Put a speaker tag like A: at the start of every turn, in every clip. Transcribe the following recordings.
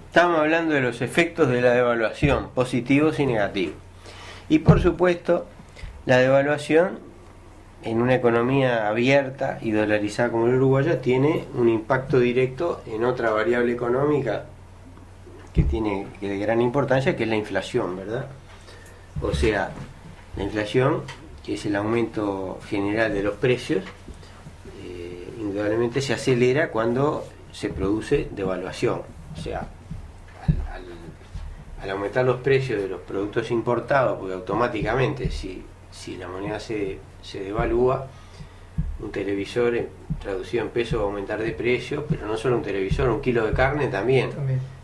A: Estamos hablando de los efectos de la devaluación, positivos y negativos. Y por supuesto, la devaluación en una economía abierta y dolarizada como el uruguaya tiene un impacto directo en otra variable económica que tiene de gran importancia, que es la inflación, ¿verdad? O sea, la inflación, que es el aumento general de los precios, indudablemente se acelera cuando se produce devaluación. O sea, al aumentar los precios de los productos importados, porque automáticamente si la moneda se devalúa, un televisor traducido en pesos va a aumentar de precio, pero no solo un televisor, un kilo de carne también.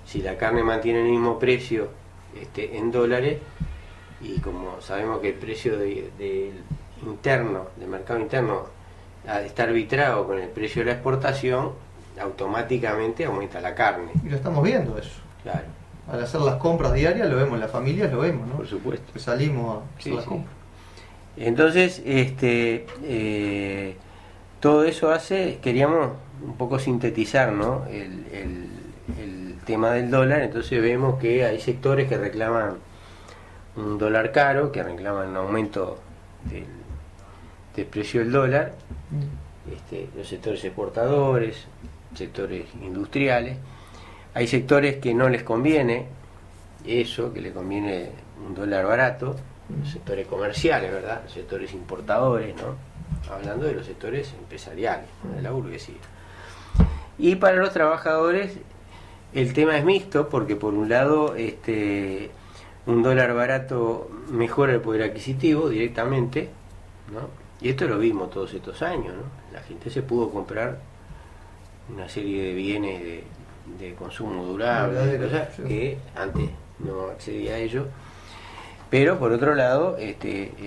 A: Si la carne mantiene el mismo precio en dólares, y como sabemos que el precio del mercado interno está arbitrado con el precio de la exportación, automáticamente aumenta la carne.
B: Y lo estamos viendo eso.
A: Claro.
B: Al hacer las compras diarias lo vemos, las familias lo vemos, ¿no?
A: Por supuesto.
B: Que salimos a hacer las compras.
A: Entonces, todo eso queríamos un poco sintetizar, ¿no? el tema del dólar. Entonces vemos que hay sectores que reclaman un dólar caro, que reclaman un aumento del precio del dólar, los sectores exportadores, sectores industriales. Hay sectores que no les conviene eso, que les conviene un dólar barato, los sectores comerciales, ¿verdad? Los sectores importadores, ¿no? Hablando de los sectores empresariales, ¿no? De la burguesía. Y para los trabajadores el tema es mixto, porque por un lado un dólar barato mejora el poder adquisitivo directamente, ¿no? Y esto lo vimos todos estos años, ¿no? La gente se pudo comprar una serie de bienes de consumo durable, cosas que antes no accedía a ello. Pero por otro lado, ese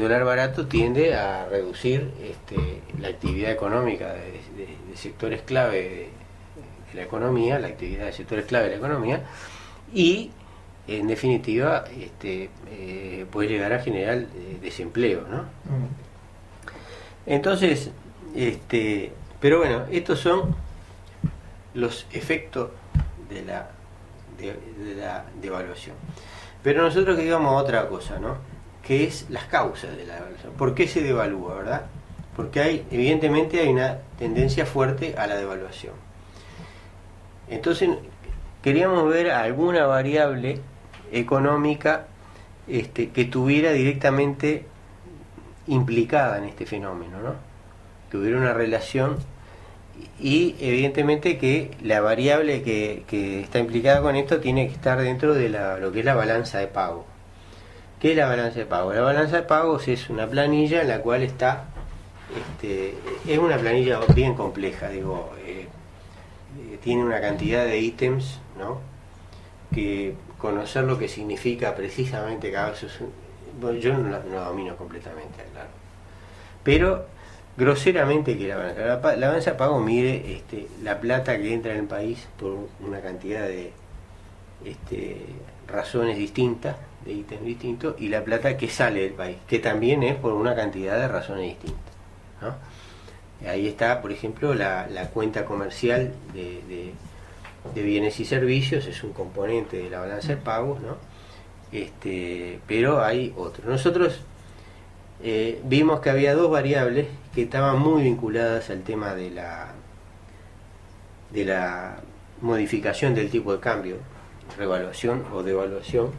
A: dólar barato tiende a reducir la actividad económica de sectores clave de la economía, la actividad de sectores clave de la economía, y en definitiva puede llegar a generar desempleo, ¿no? Entonces, pero bueno, estos son los efectos de la devaluación. Pero nosotros queríamos otra cosa, ¿no? Que es las causas de la devaluación. ¿Por qué se devalúa, verdad? Porque evidentemente hay una tendencia fuerte a la devaluación. Entonces queríamos ver alguna variable económica que estuviera directamente implicada en este fenómeno, ¿no? Que hubiera una relación, y evidentemente que la variable que está implicada con esto tiene que estar dentro de lo que es la balanza de pago. ¿Qué es la balanza de pago? La balanza de pagos es una planilla en la cual está, es una planilla bien compleja, digo, tiene una cantidad de ítems, ¿no? Que conocer lo que significa precisamente cada vez bueno, yo no domino completamente, claro. Pero groseramente, que la balanza de pago mide la plata que entra en el país por una cantidad de razones distintas, de ítems distintos, y la plata que sale del país, que también es por una cantidad de razones distintas, ¿no? Ahí está, por ejemplo, la cuenta comercial de bienes y servicios, es un componente de la balanza de pagos, ¿no? Pero hay otros. Nosotros vimos que había dos variables que estaban muy vinculadas al tema de la modificación del tipo de cambio, revaluación o devaluación,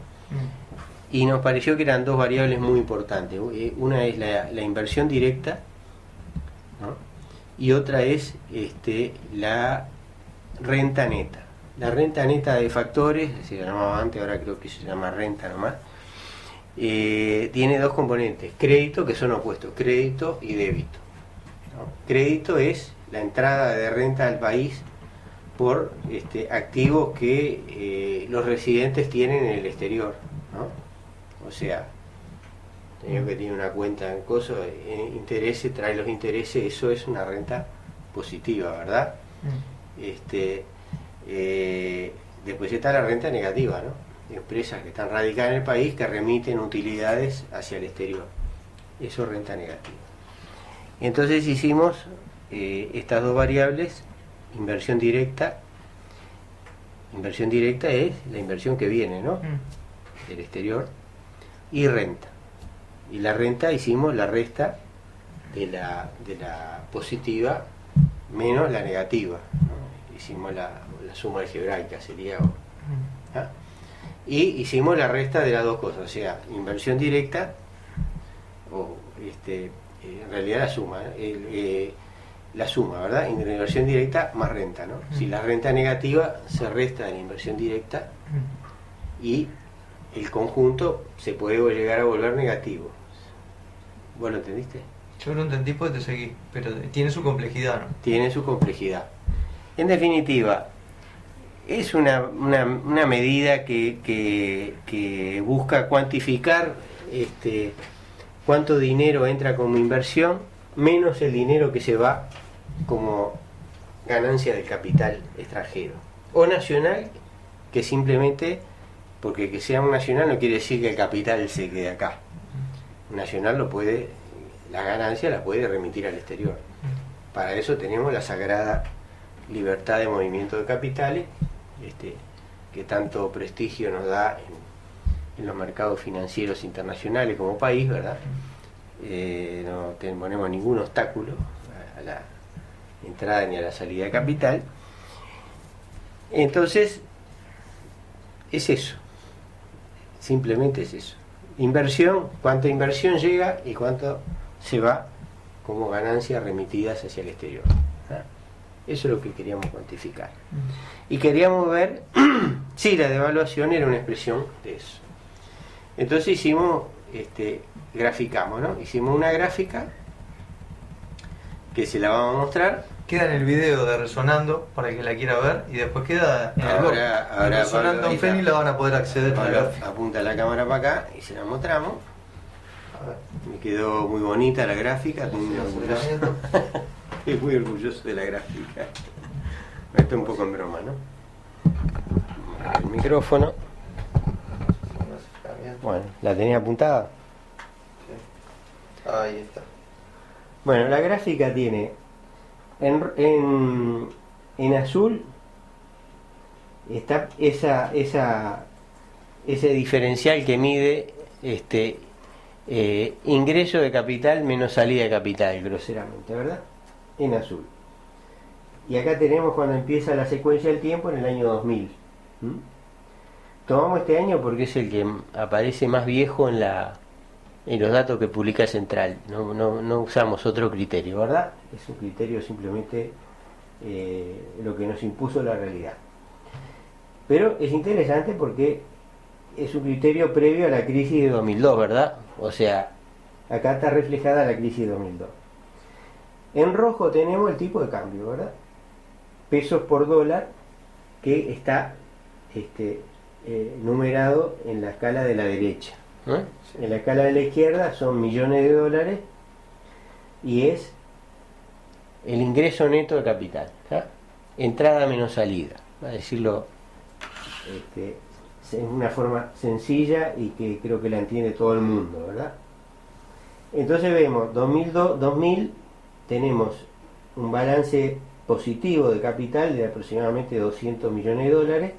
A: y nos pareció que eran dos variables muy importantes. Una es la inversión directa, ¿no? Y otra es la renta neta. La renta neta de factores, se llamaba antes, ahora creo que se llama renta nomás, tiene dos componentes: crédito, que son opuestos, crédito y débito, ¿no? Crédito es la entrada de renta al país por activos que los residentes tienen en el exterior, ¿no? O sea, señor que tiene una cuenta en coso, intereses, trae los intereses, eso es una renta positiva, ¿verdad? Después está la renta negativa, ¿no? Empresas que están radicadas en el país que remiten utilidades hacia el exterior, eso es renta negativa. Entonces hicimos estas dos variables, inversión directa inversión directa es la inversión que viene, ¿no? Del exterior, y renta. Y la renta hicimos la resta de la positiva menos la negativa, ¿no? Hicimos la suma algebraica, sería. ¿Ah? Y hicimos la resta de las dos cosas, o sea, inversión directa, o en realidad la suma, la suma, ¿verdad? Inversión directa más renta, ¿no? Si la renta negativa se resta de la inversión directa y el conjunto se puede llegar a volver negativo. ¿Vos lo entendiste?
B: Yo lo entendí porque te seguí, pero tiene su complejidad, ¿no?
A: Tiene su complejidad. En definitiva, es una medida que busca cuantificar cuánto dinero entra como inversión, menos el dinero que se va como ganancia del capital extranjero. O nacional, que simplemente, porque que sea un nacional no quiere decir que el capital se quede acá. Un nacional la ganancia la puede remitir al exterior. Para eso tenemos la sagrada libertad de movimiento de capitales, que tanto prestigio nos da en los mercados financieros internacionales como país, ¿verdad? No ponemos ningún obstáculo a la entrada ni a la salida de capital. Entonces, es eso, simplemente es eso. Inversión, cuánta inversión llega y cuánto se va como ganancias remitidas hacia el exterior. Eso es lo que queríamos cuantificar. Y queríamos ver si la devaluación era una expresión de eso. Entonces hicimos, graficamos, ¿no? Hicimos una gráfica que se la vamos a mostrar.
B: Queda en el video de Resonando para el que la quiera ver y después queda en el blog.
A: Ahora
B: Resonando
A: Pablo,
B: en Feni la van a poder acceder a la
A: Pablo
B: gráfica.
A: apunta la cámara para acá y se la mostramos.
B: A ver.
A: Me quedó muy bonita la gráfica, estoy muy orgulloso. Estoy muy orgulloso de la gráfica. Esto es un poco en broma, ¿no? El micrófono. Bueno, ¿la tenía apuntada?
B: Sí. Ahí está.
A: Bueno, la gráfica tiene en azul está ese diferencial que mide ingreso de capital menos salida de capital, groseramente, ¿verdad? En azul. Y acá tenemos cuando empieza la secuencia del tiempo en el año 2000. Tomamos este año porque es el que aparece más viejo en los datos que publica Central. No usamos otro criterio, ¿verdad? Es un criterio simplemente lo que nos impuso la realidad. Pero es interesante porque es un criterio previo a la crisis de 2002, ¿verdad? O sea, acá está reflejada la crisis de 2002. En rojo tenemos el tipo de cambio, ¿verdad? Pesos por dólar, que está numerado en la escala de la derecha. Sí. En la escala de la izquierda son millones de dólares y es el ingreso neto de capital, ¿tá? Entrada menos salida, a decirlo en una forma sencilla y que creo que la entiende todo el mundo, ¿verdad? Entonces vemos 2000 tenemos un balance positivo de capital de aproximadamente 200 millones de dólares,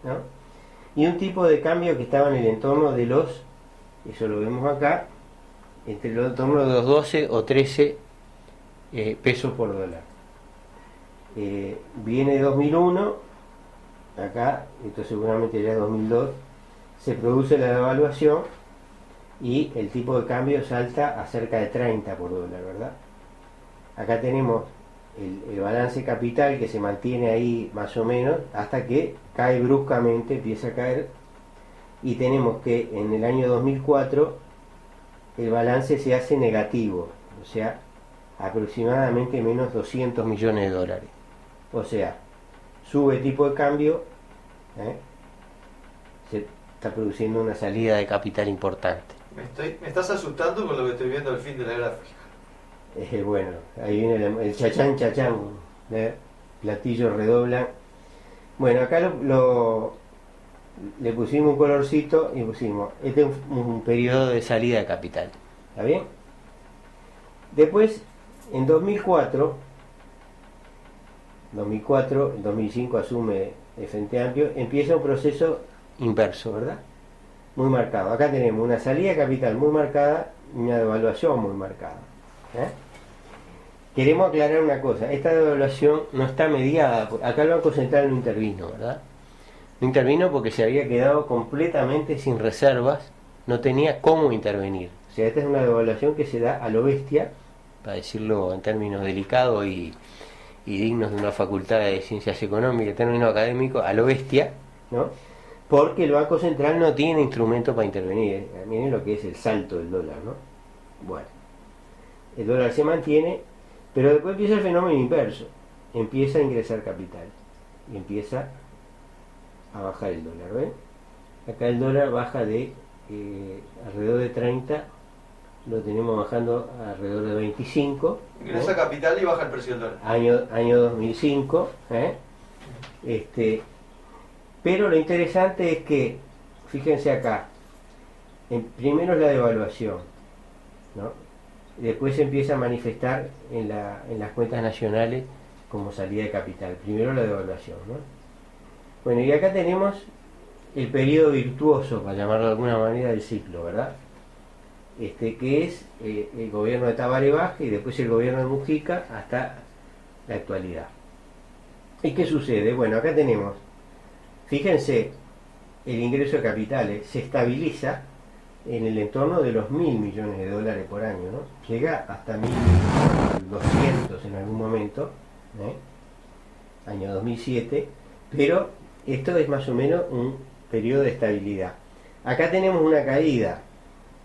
A: ¿no? Y un tipo de cambio que estaba en el entorno de eso lo vemos acá, entre el entorno de los 12 o 13 pesos por dólar. Viene 2001, acá, esto seguramente ya es 2002, se produce la devaluación y el tipo de cambio salta a cerca de 30 por dólar, ¿verdad? Acá tenemos el balance capital que se mantiene ahí más o menos hasta que cae bruscamente, empieza a caer, y tenemos que en el año 2004 el balance se hace negativo, o sea, aproximadamente menos 200 millones de dólares. O sea, sube tipo de cambio, se está produciendo una salida de capital importante.
B: Me estás asustando con lo que estoy viendo al fin de la gráfica.
A: Bueno, ahí viene el chachán, platillo redobla. Bueno, acá le pusimos un colorcito y pusimos, este es un periodo de salida de capital, ¿está bien? Después, en 2004, en 2005 asume el Frente Amplio, empieza un proceso inverso, ¿verdad? Muy marcado. Acá tenemos una salida de capital muy marcada y una devaluación muy marcada. ¿eh? Queremos aclarar una cosa, esta devaluación no está mediada, acá el Banco Central no intervino, ¿verdad? No intervino porque se había quedado completamente sin reservas, no tenía cómo intervenir. O sea, esta es una devaluación que se da a lo bestia, para decirlo en términos delicados y dignos de una facultad de ciencias económicas, en términos académicos, a lo bestia, ¿no? Porque el Banco Central no tiene instrumento para intervenir. Miren lo que es el salto del dólar, ¿no? Bueno, el dólar se mantiene, pero después empieza el fenómeno inverso. Empieza a ingresar capital y empieza a bajar el dólar, ¿ven? Acá el dólar baja de alrededor de 30, lo tenemos bajando alrededor de 25.
B: Ingresa capital y baja el precio del dólar.
A: Año 2005. Pero lo interesante es que, fíjense acá, primero es la devaluación, ¿no? Después se empieza a manifestar en las cuentas nacionales como salida de capital. Primero la devaluación, ¿no? Bueno, y acá tenemos el periodo virtuoso, para llamarlo de alguna manera, del ciclo, ¿verdad? Que es el gobierno de Tabaré Vázquez y después el gobierno de Mujica hasta la actualidad. ¿Y qué sucede? Bueno, acá tenemos, fíjense, el ingreso de capitales se estabiliza en el entorno de los 1.000 millones de dólares por año, ¿no? Llega hasta 1.200 en algún momento, año 2007, pero esto es más o menos un periodo de estabilidad. Acá tenemos una caída.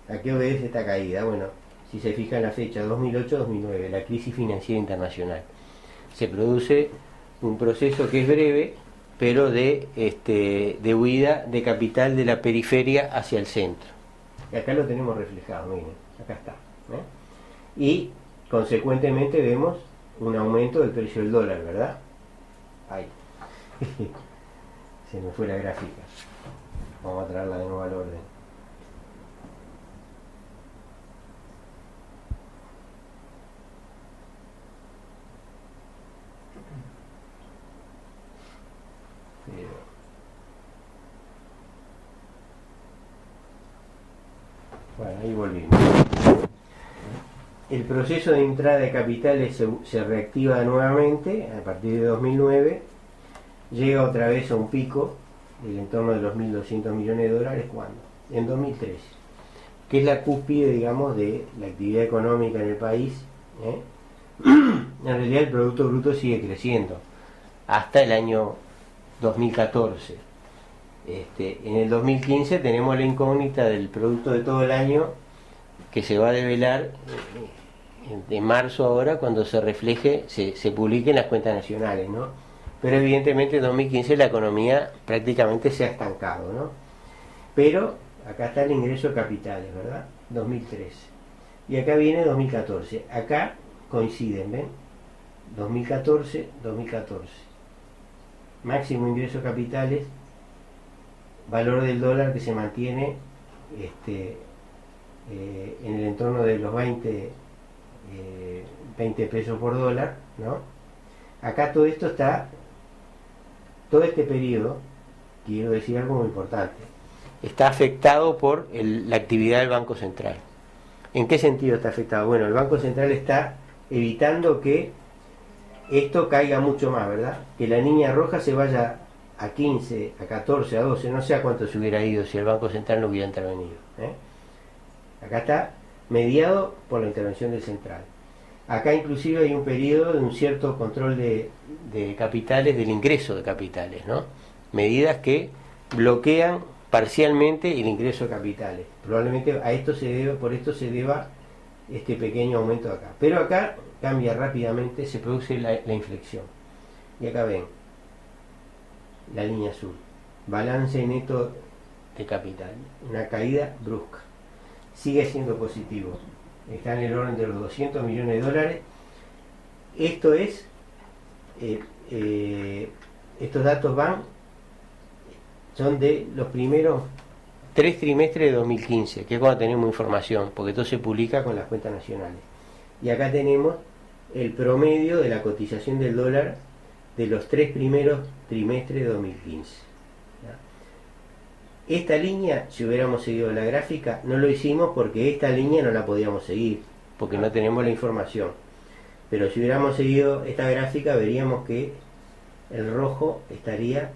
A: ¿A qué obedece esta caída? Bueno, si se fija en la fecha 2008-2009, la crisis financiera internacional. Se produce un proceso que es breve, pero de huida de capital de la periferia hacia el centro. Y acá lo tenemos reflejado, miren, acá está. Y consecuentemente vemos un aumento del precio del dólar, ¿verdad? Ahí. Se me fue la gráfica. Vamos a traerla de nuevo al orden. Bueno, ahí volvimos. El proceso de entrada de capitales se reactiva nuevamente a partir de 2009, llega otra vez a un pico del entorno de los 1.200 millones de dólares, ¿cuándo? En 2013, que es la cúspide, digamos, de la actividad económica en el país. En realidad el Producto Bruto sigue creciendo hasta el año 2014. En el 2015 tenemos la incógnita del producto de todo el año, que se va a develar en marzo ahora, cuando se refleje, se publiquen las cuentas nacionales, ¿no? Pero evidentemente en 2015 la economía prácticamente se ha estancado, ¿no? Pero acá está el ingreso de capitales, ¿verdad? 2013. Y acá viene 2014. Acá coinciden, ¿ven? 2014, 2014. Máximo ingreso de capitales, valor del dólar que se mantiene en el entorno de los 20 pesos por dólar, ¿no? Acá todo esto está, todo este periodo, quiero decir algo muy importante, está afectado por la actividad del Banco Central. ¿En qué sentido está afectado? Bueno, el Banco Central está evitando que esto caiga mucho más, ¿verdad? Que la línea roja se vaya a 15, a 14, a 12, no sé a cuánto se hubiera ido si el Banco Central no hubiera intervenido. Acá está mediado por la intervención del central. Acá inclusive hay un periodo de un cierto control de capitales, del ingreso de capitales, ¿no? Medidas que bloquean parcialmente el ingreso de capitales. Probablemente por esto se deba este pequeño aumento de acá. Pero acá cambia rápidamente, se produce la inflexión. Y acá ven, la línea azul, balance neto de capital, una caída brusca. Sigue siendo positivo, está en el orden de los 200 millones de dólares. Esto es, estos datos son de los primeros 3 trimestres de 2015, que es cuando tenemos información, porque todo se publica con las cuentas nacionales. Y acá tenemos el promedio de la cotización del dólar de los 3 primeros trimestres de 2015. ¿Ya? Esta línea, si hubiéramos seguido la gráfica, no lo hicimos porque esta línea no la podíamos seguir, porque no tenemos la información. Pero si hubiéramos seguido esta gráfica, veríamos que el rojo estaría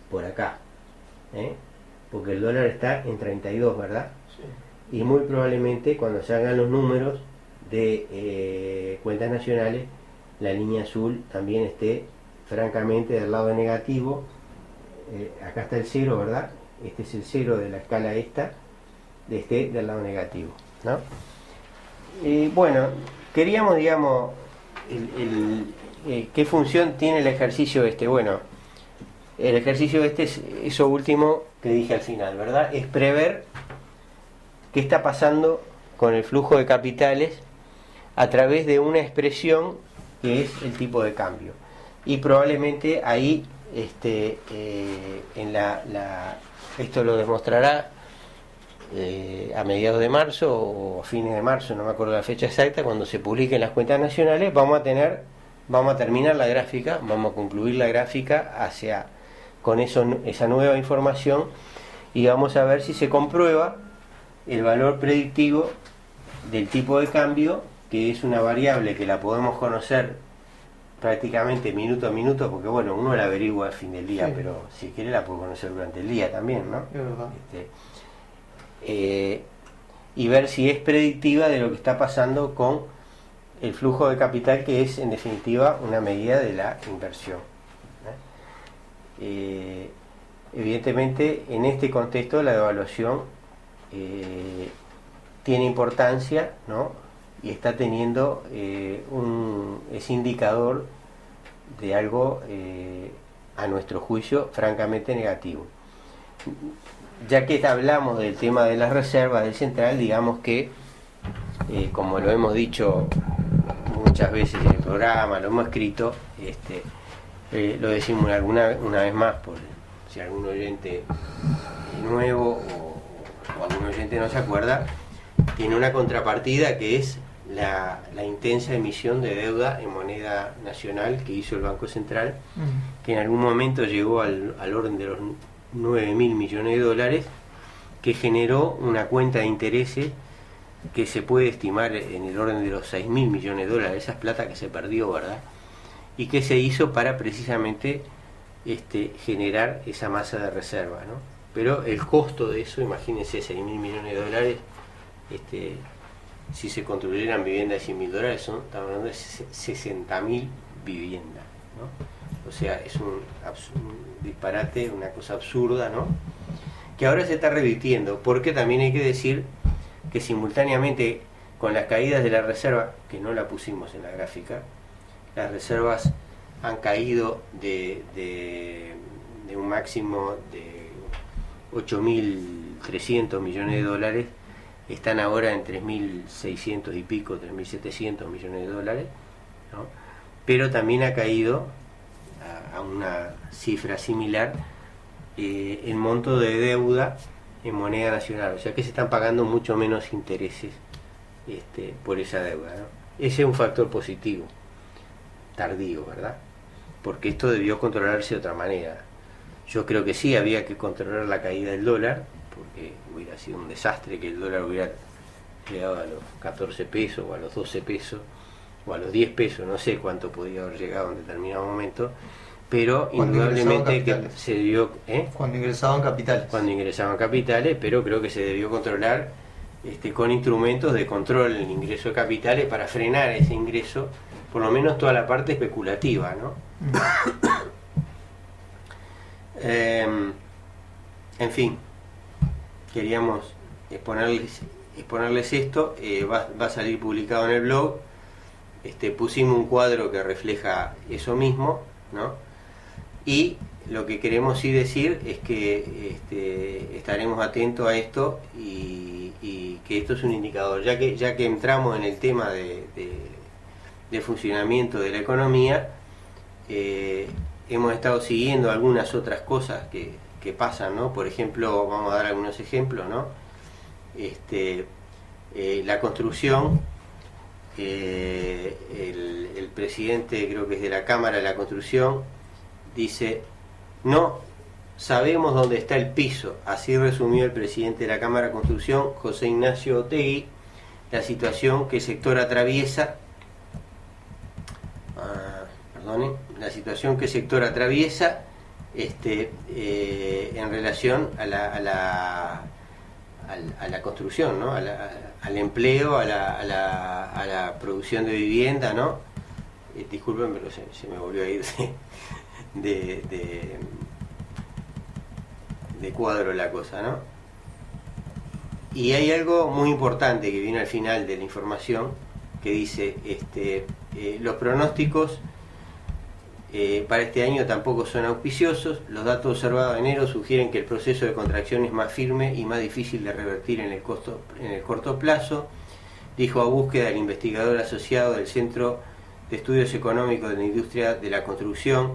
A: por acá, ¿eh? Porque el dólar está en 32, ¿verdad? Sí. Y muy probablemente cuando se hagan los números de cuentas nacionales, la línea azul también esté francamente del lado negativo. Acá está el 0, ¿verdad? Este es el 0 de la escala esta, esté del lado negativo, ¿no? Bueno, queríamos, digamos, ¿qué función tiene el ejercicio este? Bueno, el ejercicio este es eso último que dije al final, ¿verdad? Es prever qué está pasando con el flujo de capitales a través de una expresión que es el tipo de cambio. Y probablemente ahí, esto lo demostrará a mediados de marzo o a fines de marzo, no me acuerdo la fecha exacta, cuando se publiquen las cuentas nacionales, vamos a terminar la gráfica, vamos a concluir la gráfica con esa nueva información, y vamos a ver si se comprueba el valor predictivo del tipo de cambio, que es una variable que la podemos conocer prácticamente minuto a minuto, porque bueno, uno la averigua al fin del día, sí, pero si quiere la puede conocer durante el día también, ¿no? Es verdad. Y ver si es predictiva de lo que está pasando con el flujo de capital, que es en definitiva una medida de la inversión. Evidentemente en este contexto la devaluación tiene importancia, ¿no? Y está teniendo ese indicador de algo a nuestro juicio francamente negativo. Ya que hablamos del tema de las reservas del central, digamos que como lo hemos dicho muchas veces en el programa, lo hemos escrito, lo decimos una vez más, por si algún oyente nuevo o algún oyente no se acuerda, tiene una contrapartida que es la intensa emisión de deuda en moneda nacional que hizo el Banco Central, que en algún momento llegó al orden de los 9.000 millones de dólares, que generó una cuenta de intereses que se puede estimar en el orden de los 6.000 millones de dólares. Esa es plata que se perdió, ¿verdad? Y que se hizo para precisamente generar esa masa de reserva, ¿no? Pero el costo de eso, imagínense, 6.000 millones de dólares, si se construyeran viviendas de 100.000 dólares, estamos hablando de 60.000 viviendas, ¿no? O sea, es un disparate, una cosa absurda, ¿no? Que ahora se está revirtiendo, porque también hay que decir que simultáneamente con las caídas de la reserva, que no la pusimos en la gráfica, las reservas han caído de un máximo de 8.300 millones de dólares, están ahora en 3.600 y pico, 3.700 millones de dólares, ¿no? Pero también ha caído a una cifra similar el monto de deuda en moneda nacional, o sea que se están pagando mucho menos intereses por esa deuda, ¿no? Ese es un factor positivo, tardío, ¿verdad? Porque esto debió controlarse de otra manera. Yo creo que sí había que controlar la caída del dólar, porque hubiera sido un desastre que el dólar hubiera llegado a los 14 pesos o a los 12 pesos o a los 10 pesos, no sé cuánto podía haber llegado en determinado momento, pero indudablemente que se debió...
B: Cuando ingresaban capitales.
A: Cuando ingresaban capitales, pero creo que se debió controlar con instrumentos de control en el ingreso de capitales para frenar ese ingreso, por lo menos toda la parte especulativa, ¿no? En fin, queríamos exponerles esto. Va a salir publicado en el blog. Pusimos un cuadro que refleja eso mismo, ¿no? Y lo que queremos sí decir es que estaremos atentos a esto y que esto es un indicador, ya que entramos en el tema de funcionamiento de la economía. Hemos estado siguiendo algunas otras cosas que pasan, ¿no? Por ejemplo, vamos a dar algunos ejemplos, ¿no? La construcción, el presidente, creo que es de la Cámara de la Construcción, dice, no sabemos dónde está el piso. Así resumió el presidente de la Cámara de Construcción, José Ignacio Otegui, la situación que el sector atraviesa. La situación que el sector atraviesa en relación a la construcción, ¿no? Al empleo, a la producción de vivienda, ¿no? Disculpen, pero se me volvió a ir de cuadro la cosa, ¿no? Y hay algo muy importante que viene al final de la información, que dice, los pronósticos para este año tampoco son auspiciosos. Los datos observados en enero sugieren que el proceso de contracción es más firme y más difícil de revertir en el corto plazo, dijo a búsqueda el investigador asociado del Centro de Estudios Económicos de la Industria de la Construcción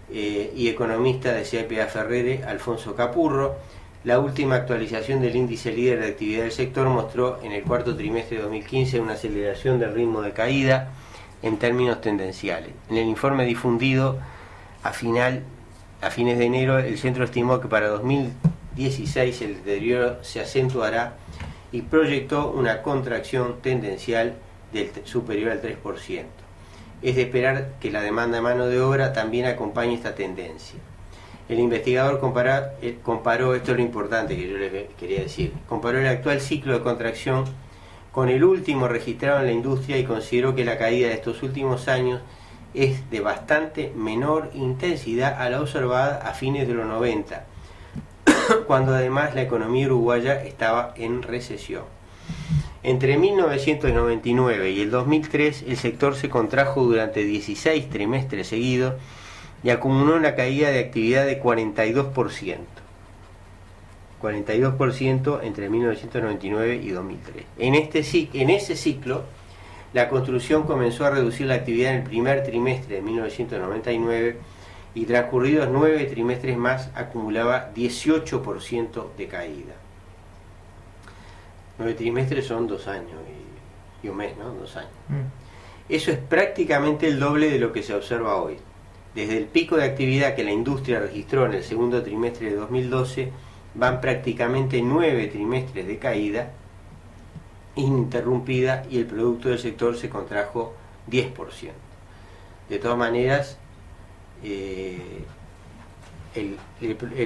A: y economista de CAPA Ferrere, Alfonso Capurro. La última actualización del índice líder de actividad del sector mostró en el cuarto trimestre de 2015 una aceleración del ritmo de caída en términos tendenciales. En el informe difundido a fines de enero, el centro estimó que para 2016 el deterioro se acentuará y proyectó una contracción tendencial superior al 3%. Es de esperar que la demanda de mano de obra también acompañe esta tendencia. El investigador comparó, esto es lo importante que yo les quería decir, comparó el actual ciclo de contracción con el último registrado en la industria y consideró que la caída de estos últimos años es de bastante menor intensidad a la observada a fines de los 90, cuando además la economía uruguaya estaba en recesión. Entre 1999 y el 2003 el sector se contrajo durante 16 trimestres seguidos y acumuló una caída de actividad de 42%. 42% entre 1999 y 2003. En ese ciclo, la construcción comenzó a reducir la actividad en el primer trimestre de 1999 y transcurridos 9 trimestres más acumulaba 18% de caída. 9 trimestres son 2 años y un mes, ¿no? 2 años. Eso es prácticamente el doble de lo que se observa hoy. Desde el pico de actividad que la industria registró en el segundo trimestre de 2012, van prácticamente 9 trimestres de caída ininterrumpida y el producto del sector se contrajo 10%. De todas maneras, el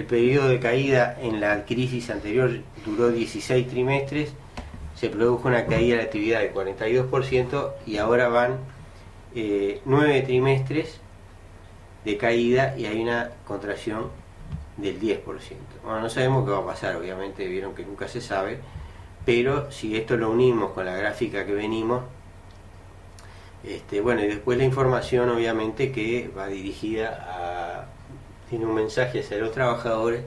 A: periodo de caída en la crisis anterior duró 16 trimestres, se produjo una caída de la actividad del 42% y ahora van 9 trimestres de caída y hay una contracción del 10%. Bueno, no sabemos qué va a pasar, obviamente vieron que nunca se sabe, pero si esto lo unimos con la gráfica que venimos, bueno, y después la información obviamente que va dirigida tiene un mensaje hacia los trabajadores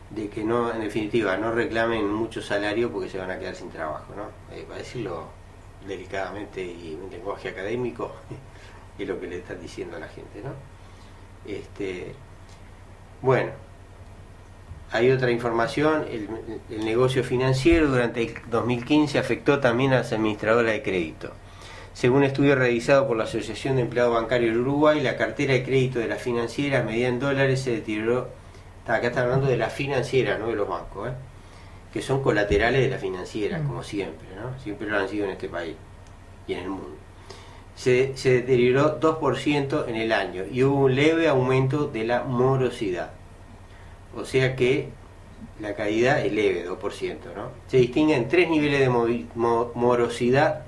A: de que no, en definitiva, no reclamen mucho salario porque se van a quedar sin trabajo, ¿no? Para decirlo delicadamente y en lenguaje académico, es lo que le están diciendo a la gente, ¿no? Bueno, hay otra información, el negocio financiero durante el 2015 afectó también a las administradoras de crédito. Según un estudio realizado por la Asociación de Empleados Bancarios del Uruguay, la cartera de crédito de las financieras medida en dólares se deterioró. Acá está hablando de las financieras, no de los bancos, que son colaterales de las financieras, como siempre, ¿no? Siempre lo han sido en este país y en el mundo. Se deterioró 2% en el año y hubo un leve aumento de la morosidad. O sea que la caída es leve, 2%, ¿no? Se distinguen 3 niveles de morosidad.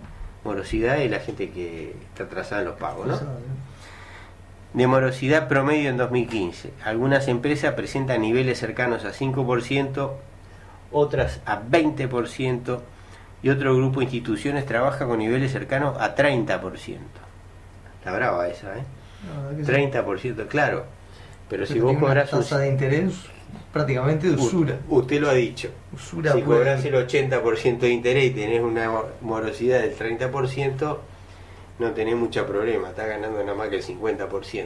A: Morosidad es la gente que está atrasada en los pagos, ¿no? De morosidad promedio en 2015. Algunas empresas presentan niveles cercanos a 5%, otras a 20%, y otro grupo de instituciones trabaja con niveles cercanos a 30%. Está brava esa, ¿eh? No, 30%, claro. Pero si vos cobrás
B: una tasa de interés prácticamente de usura.
A: Usted lo ha dicho.
B: Usura
A: si cobrás el 80% de interés y tenés una morosidad del 30%, no tenés mucho problema, estás ganando nada más que el 50%.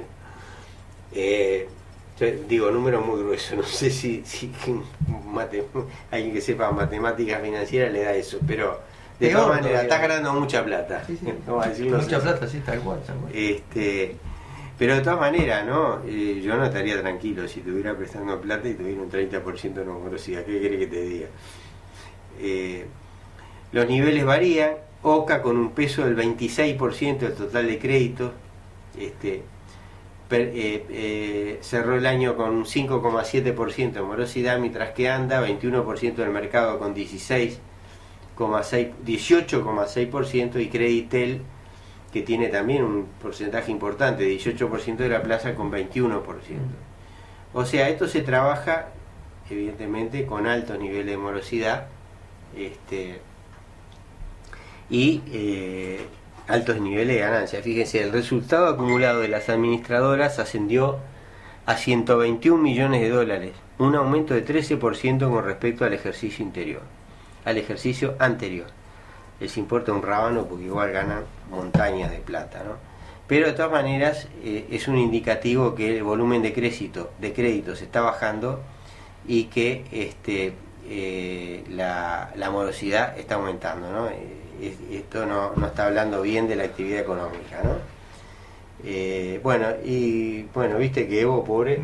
A: Digo, número muy grueso, no sé si alguien que sepa matemáticas financieras le da eso, pero de todas maneras estás ganando mucha plata.
B: Sí.
A: Vamos a decirlo
B: mucha
A: así.
B: plata, sí, tal cual.
A: Pero de todas maneras, ¿no? Yo no estaría tranquilo si estuviera prestando plata y tuviera un 30% de morosidad. ¿Qué quiere que te diga? Los niveles varían. Oca con un peso del 26% del total de créditos. Cerró el año con un 5,7% de morosidad, mientras que ANDA 21% del mercado con 18,6% y Creditel, que tiene también un porcentaje importante, 18% de la plaza con 21%. O sea, esto se trabaja evidentemente con altos niveles de morosidad y altos niveles de ganancia. Fíjense, el resultado acumulado de las administradoras ascendió a 121 millones de dólares, un aumento de 13% con respecto al ejercicio anterior. Les importa un rábano porque igual ganan montañas de plata, ¿no? Pero de todas maneras es un indicativo que el volumen de créditos está bajando y que la morosidad está aumentando, ¿no? Esto no está hablando bien de la actividad económica, ¿no? Bueno, viste que Evo, pobre,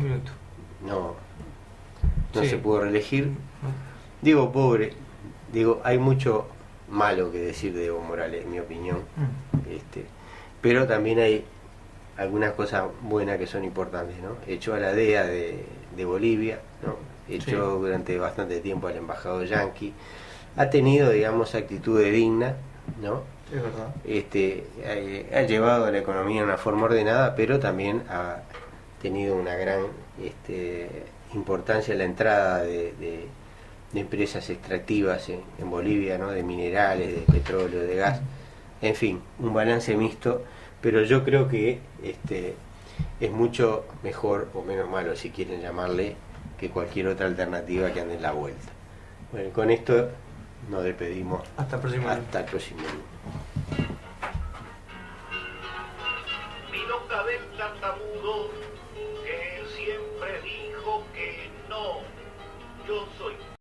A: no
B: Sí.
A: se pudo reelegir. Digo pobre, hay mucho malo que decir de Evo Morales, en mi opinión. Pero también hay algunas cosas buenas que son importantes, ¿no? Echó a la DEA de Bolivia, ¿no? Echó durante bastante tiempo al embajador yanqui. Ha tenido, digamos, actitudes dignas, ¿no?
B: Es verdad.
A: Ha llevado a la economía de una forma ordenada, pero también ha tenido una gran importancia la entrada de empresas extractivas en Bolivia, ¿no? De minerales, de petróleo, de gas, en fin, un balance mixto, pero yo creo que es mucho mejor o menos malo, si quieren llamarle, que cualquier otra alternativa que ande en la vuelta. Bueno, con esto nos despedimos.
B: Hasta el próximo.
A: Hasta el próximo día.